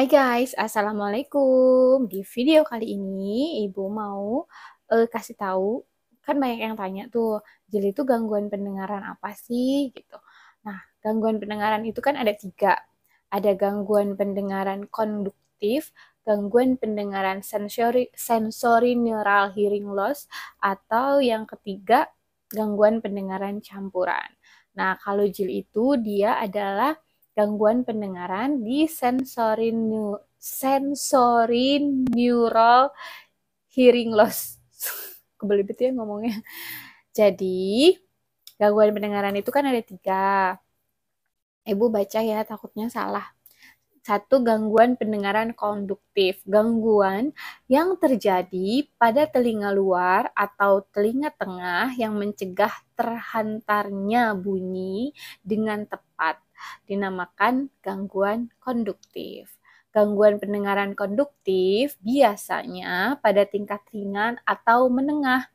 Hai guys, Assalamualaikum. Di video kali ini Ibu mau kasih tahu, kan banyak yang tanya tuh, Jil itu gangguan pendengaran apa sih gitu. Nah, gangguan pendengaran itu kan ada tiga. Ada gangguan pendengaran konduktif, gangguan pendengaran sensori neural hearing loss, atau yang ketiga gangguan pendengaran campuran. Nah, kalau Jil itu dia adalah gangguan pendengaran di sensory neural hearing loss. Kebelibet ya ngomongnya. Jadi, gangguan pendengaran itu kan ada tiga. Ibu baca ya, takutnya salah. Satu, gangguan pendengaran konduktif. Gangguan yang terjadi pada telinga luar atau telinga tengah yang mencegah terhantarnya bunyi dengan tepat. Dinamakan gangguan konduktif. Gangguan pendengaran konduktif biasanya pada tingkat ringan atau menengah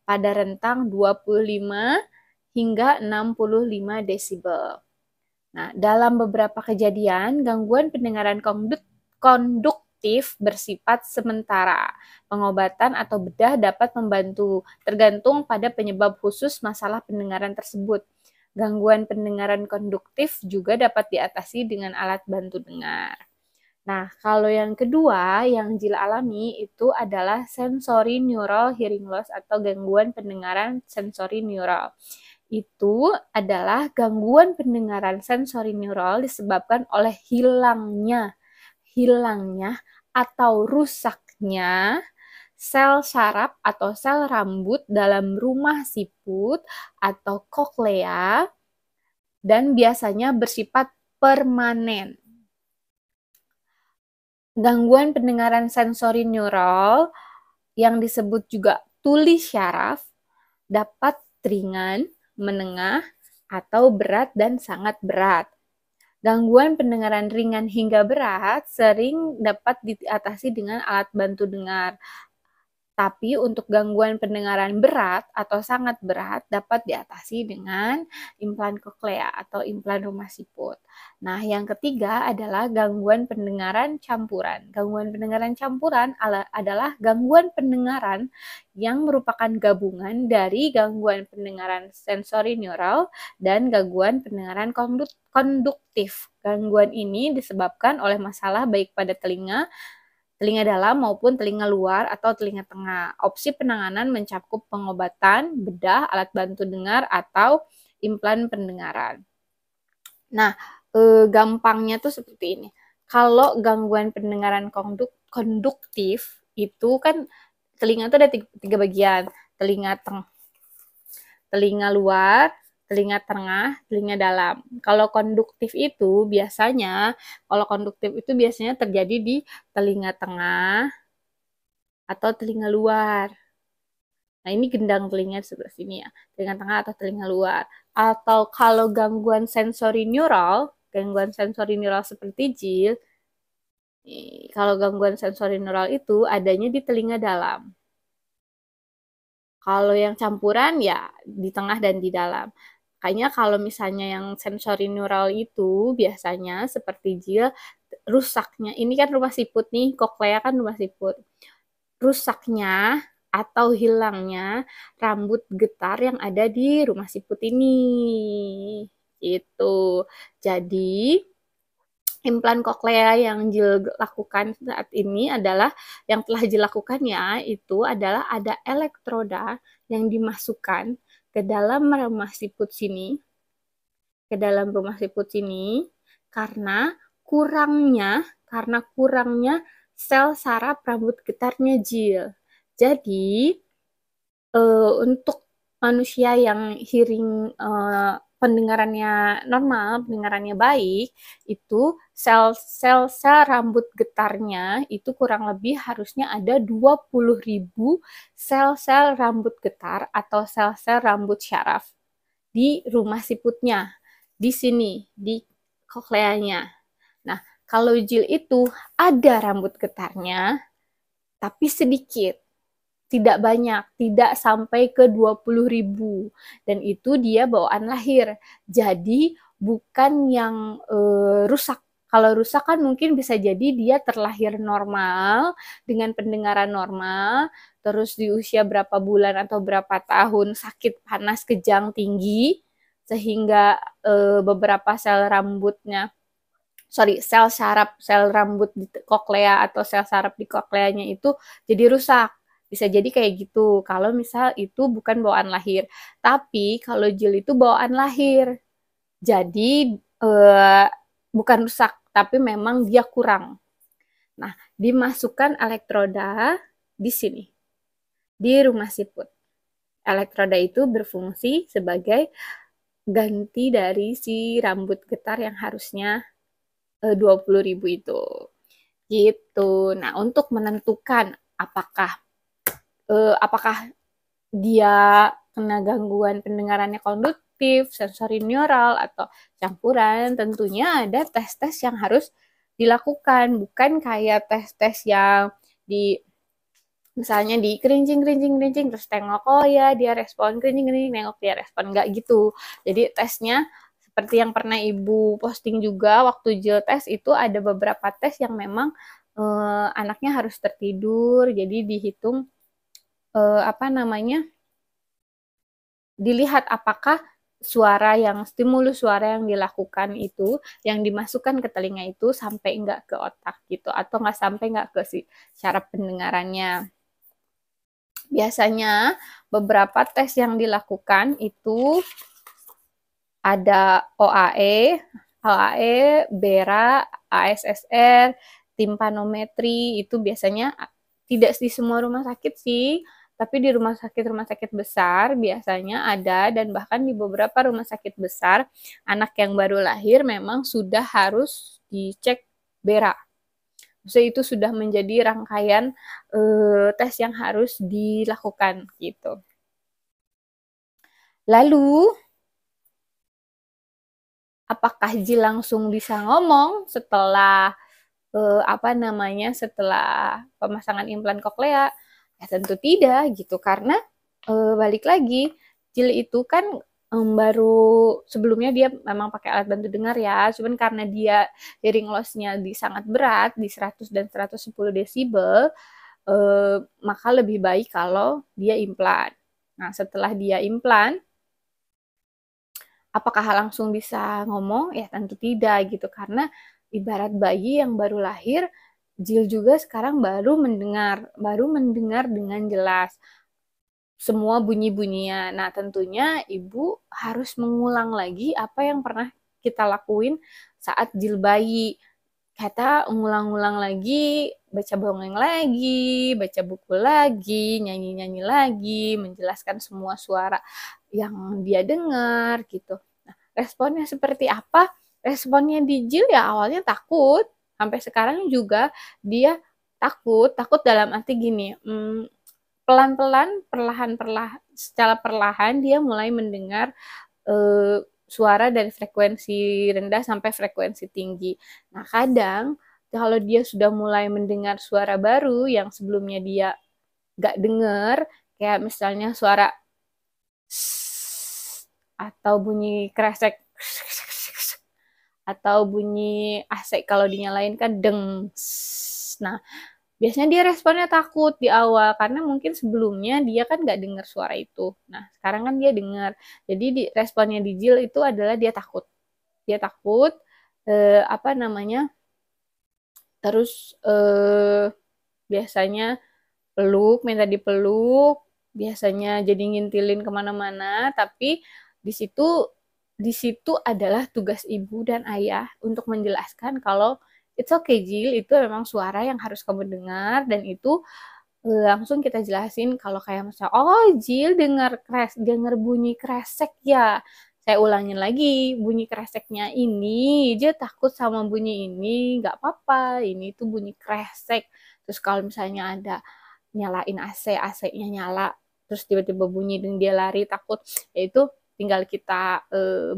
pada rentang 25 hingga 65 desibel. Nah, dalam beberapa kejadian, gangguan pendengaran konduktif bersifat sementara. Pengobatan atau bedah dapat membantu, tergantung pada penyebab khusus masalah pendengaran tersebut. Gangguan pendengaran konduktif juga dapat diatasi dengan alat bantu dengar. Nah, kalau yang kedua yang Jil alami itu adalah sensory neural hearing loss atau gangguan pendengaran sensori neural. Itu adalah gangguan pendengaran sensori neural disebabkan oleh hilangnya atau rusaknya sel saraf atau sel rambut dalam rumah siput atau koklea dan biasanya bersifat permanen. Gangguan pendengaran sensori neural yang disebut juga tuli syaraf dapat ringan, menengah, atau berat dan sangat berat. Gangguan pendengaran ringan hingga berat sering dapat diatasi dengan alat bantu dengar. Tapi untuk gangguan pendengaran berat atau sangat berat dapat diatasi dengan implan koklea atau implan rumah siput. Nah, yang ketiga adalah gangguan pendengaran campuran. Gangguan pendengaran campuran adalah gangguan pendengaran yang merupakan gabungan dari gangguan pendengaran sensori neural dan gangguan pendengaran konduktif. Gangguan ini disebabkan oleh masalah baik pada telinga dalam maupun telinga luar atau telinga tengah. Opsi penanganan mencakup pengobatan, bedah, alat bantu dengar, atau implan pendengaran. Nah, gampangnya tuh seperti ini. Kalau gangguan pendengaran konduktif itu kan telinga itu ada tiga bagian. Telinga luar, telinga tengah, telinga dalam. Kalau konduktif itu biasanya terjadi di telinga tengah atau telinga luar. Nah, ini gendang telinga di sebelah sini ya, telinga tengah atau telinga luar. Atau kalau gangguan sensori neural seperti Jil, kalau gangguan sensori neural itu adanya di telinga dalam. Kalau yang campuran ya di tengah dan di dalam. Makanya kalau misalnya yang sensori neural itu biasanya seperti Jil, rusaknya, ini kan rumah siput nih, koklea kan rumah siput. Rusaknya atau hilangnya rambut getar yang ada di rumah siput ini. Itu. Jadi, implan koklea yang Jil lakukan saat ini adalah yang telah Jil lakukan ya, itu adalah ada elektroda yang dimasukkan ke dalam rumah siput sini, karena kurangnya sel saraf rambut getarnya Jil. Jadi untuk manusia yang pendengarannya normal, pendengarannya baik, itu sel-sel rambut getarnya itu kurang lebih harusnya ada 20.000 sel-sel rambut getar atau sel-sel rambut syaraf di rumah siputnya, di sini, di kokleanya. Nah, kalau Jil itu ada rambut getarnya, tapi sedikit, tidak banyak, tidak sampai ke 20.000. Dan itu dia bawaan lahir. Jadi bukan yang rusak. Kalau rusak kan mungkin bisa jadi dia terlahir normal, dengan pendengaran normal, terus di usia berapa bulan atau berapa tahun sakit panas kejang tinggi, sehingga beberapa sel saraf, sel rambut di koklea atau sel saraf di kokleanya itu jadi rusak. Bisa jadi kayak gitu, kalau misal itu bukan bawaan lahir. Tapi kalau jil itu bawaan lahir. Jadi bukan rusak, tapi memang dia kurang. Nah, dimasukkan elektroda di sini, di rumah siput. Elektroda itu berfungsi sebagai ganti dari si rambut getar yang harusnya 20.000 itu. Gitu. Nah, untuk menentukan apakah dia kena gangguan pendengarannya konduktif, sensori neural, atau campuran, tentunya ada tes-tes yang harus dilakukan. Bukan kayak tes-tes yang misalnya di kerincing, terus tengok, oh ya dia respon, kerincing, nengok dia respon. Nggak gitu. Jadi tesnya seperti yang pernah Ibu posting juga waktu jil tes itu ada beberapa tes yang memang anaknya harus tertidur, jadi dihitung dilihat apakah stimulus suara yang dilakukan itu, yang dimasukkan ke telinga itu sampai enggak ke otak gitu, atau nggak sampai enggak ke si syaraf pendengarannya. Biasanya beberapa tes yang dilakukan itu ada OAE, BERA, ASSR, timpanometri, itu biasanya tidak di semua rumah sakit sih, tapi di rumah sakit besar biasanya ada, dan bahkan di beberapa rumah sakit besar, anak yang baru lahir memang sudah harus dicek BERA. Maksudnya itu sudah menjadi rangkaian tes yang harus dilakukan gitu. Lalu, apakah Ji langsung bisa ngomong setelah setelah pemasangan implan koklea? Ya tentu tidak gitu, karena balik lagi, Jil itu kan baru sebelumnya dia memang pakai alat bantu dengar ya, cuman karena dia hearing loss-nya sangat berat di 100 dan 110 desibel, maka lebih baik kalau dia implan. Nah, setelah dia implan, apakah langsung bisa ngomong? Ya tentu tidak gitu, karena ibarat bayi yang baru lahir, Jil juga sekarang baru mendengar dengan jelas semua bunyi-bunyian. Nah, tentunya ibu harus mengulang lagi apa yang pernah kita lakuin saat Jil bayi. Kita ngulang-ngulang lagi, baca dongeng lagi, baca buku lagi, nyanyi-nyanyi lagi, menjelaskan semua suara yang dia dengar gitu. Nah, responnya seperti apa? Responnya di Jil ya awalnya takut, sampai sekarang juga dia takut dalam arti gini, pelan-pelan, secara perlahan dia mulai mendengar suara dari frekuensi rendah sampai frekuensi tinggi. Nah, kadang kalau dia sudah mulai mendengar suara baru yang sebelumnya dia gak dengar, kayak misalnya suara atau bunyi kresek, atau bunyi AC kalau dinyalain kan deng. Nah, biasanya dia responnya takut di awal, karena mungkin sebelumnya dia kan nggak dengar suara itu. Nah, sekarang kan dia dengar. Jadi responnya di Jil itu adalah dia takut. Dia takut, terus biasanya minta dipeluk, biasanya jadi ngintilin kemana-mana, tapi di situ di situ adalah tugas ibu dan ayah untuk menjelaskan kalau it's okay Jil, itu memang suara yang harus kamu dengar, dan itu langsung kita jelasin kalau kayak misalnya, oh Jil dengar bunyi kresek ya. Saya ulangin lagi, bunyi kreseknya ini, Jil takut sama bunyi ini, nggak apa-apa, ini tuh bunyi kresek. Terus kalau misalnya ada nyalain AC-nya nyala, terus tiba-tiba bunyi dan dia lari takut, yaitu tinggal kita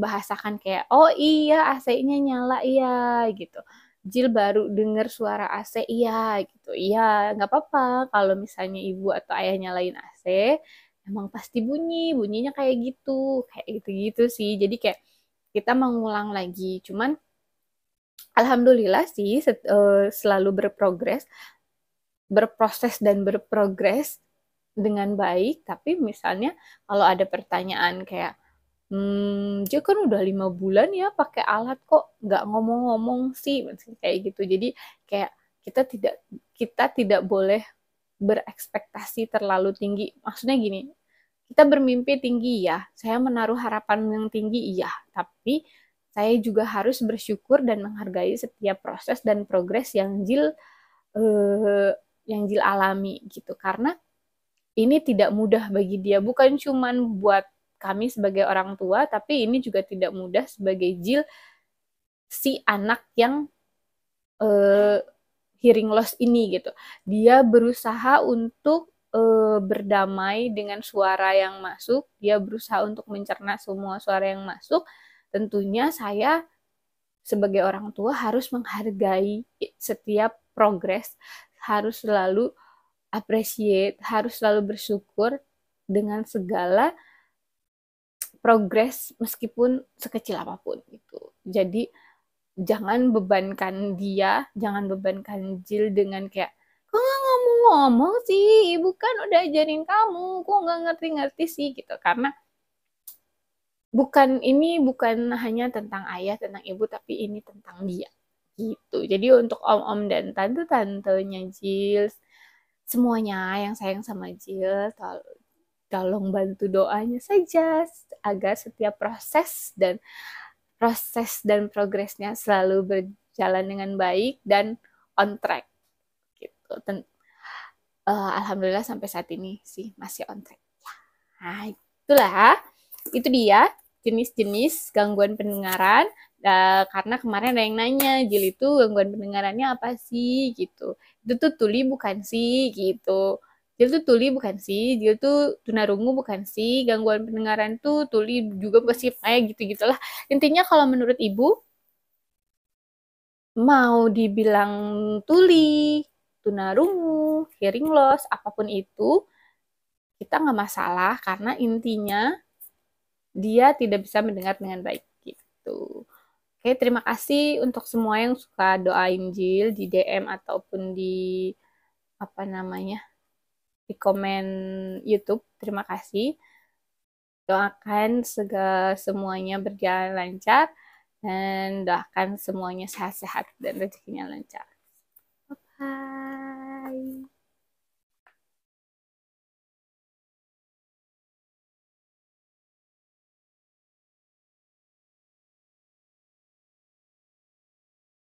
bahasakan kayak, oh iya AC-nya nyala iya gitu. Jil baru dengar suara AC, iya gitu. Iya, nggak apa-apa kalau misalnya ibu atau ayah nyalain AC, emang pasti bunyinya kayak gitu sih. Jadi kayak kita mengulang lagi, cuman Alhamdulillah sih selalu berproses dan berprogres dengan baik. Tapi misalnya kalau ada pertanyaan kayak, dia kan udah 5 bulan ya pakai alat kok nggak ngomong-ngomong sih, maksudnya kayak gitu. Jadi kayak kita tidak kita tidak boleh berekspektasi terlalu tinggi. Maksudnya gini, kita bermimpi tinggi ya, saya menaruh harapan yang tinggi iya, tapi saya juga harus bersyukur dan menghargai setiap proses dan progres yang Jil alami gitu. Karena ini tidak mudah bagi dia, bukan cuman buat kami sebagai orang tua, tapi ini juga tidak mudah sebagai Jil, si anak yang uh, hearing loss ini gitu. Dia berusaha untuk berdamai dengan suara yang masuk, dia berusaha untuk mencerna semua suara yang masuk. Tentunya saya sebagai orang tua harus menghargai setiap progres, harus selalu appreciate, harus selalu bersyukur dengan segala progres meskipun sekecil apapun gitu. Jadi jangan bebankan dia, jangan bebankan Jill dengan kayak, kok nggak ngomong-ngomong sih, ibu kan udah ajarin kamu, kok nggak ngerti-ngerti sih gitu. Karena bukan hanya tentang ayah, tentang ibu, tapi ini tentang dia gitu. Jadi untuk om-om dan tante-tantenya Jill, semuanya yang sayang sama Jill, tolong bantu doanya saja agar setiap proses dan progresnya selalu berjalan dengan baik dan on track gitu. Alhamdulillah sampai saat ini sih masih on track. Nah, itu dia jenis-jenis gangguan pendengaran. Karena kemarin ada yang nanya, Jil itu gangguan pendengarannya apa sih gitu. Itu tuh tuli bukan sih gitu. Jil tuh tuli bukan sih, Jil tuh tunarungu bukan sih, gangguan pendengaran tuh tuli juga bukan sih, kayak gitu-gitulah. Intinya kalau menurut ibu, mau dibilang tuli, tunarungu, hearing loss, apapun itu, kita nggak masalah karena intinya dia tidak bisa mendengar dengan baik gitu. Oke, terima kasih untuk semua yang suka doain Jill di DM ataupun di apa namanya di komen YouTube. Terima kasih. Doakan semuanya berjalan lancar dan doakan semuanya sehat-sehat dan rezekinya lancar. Bye.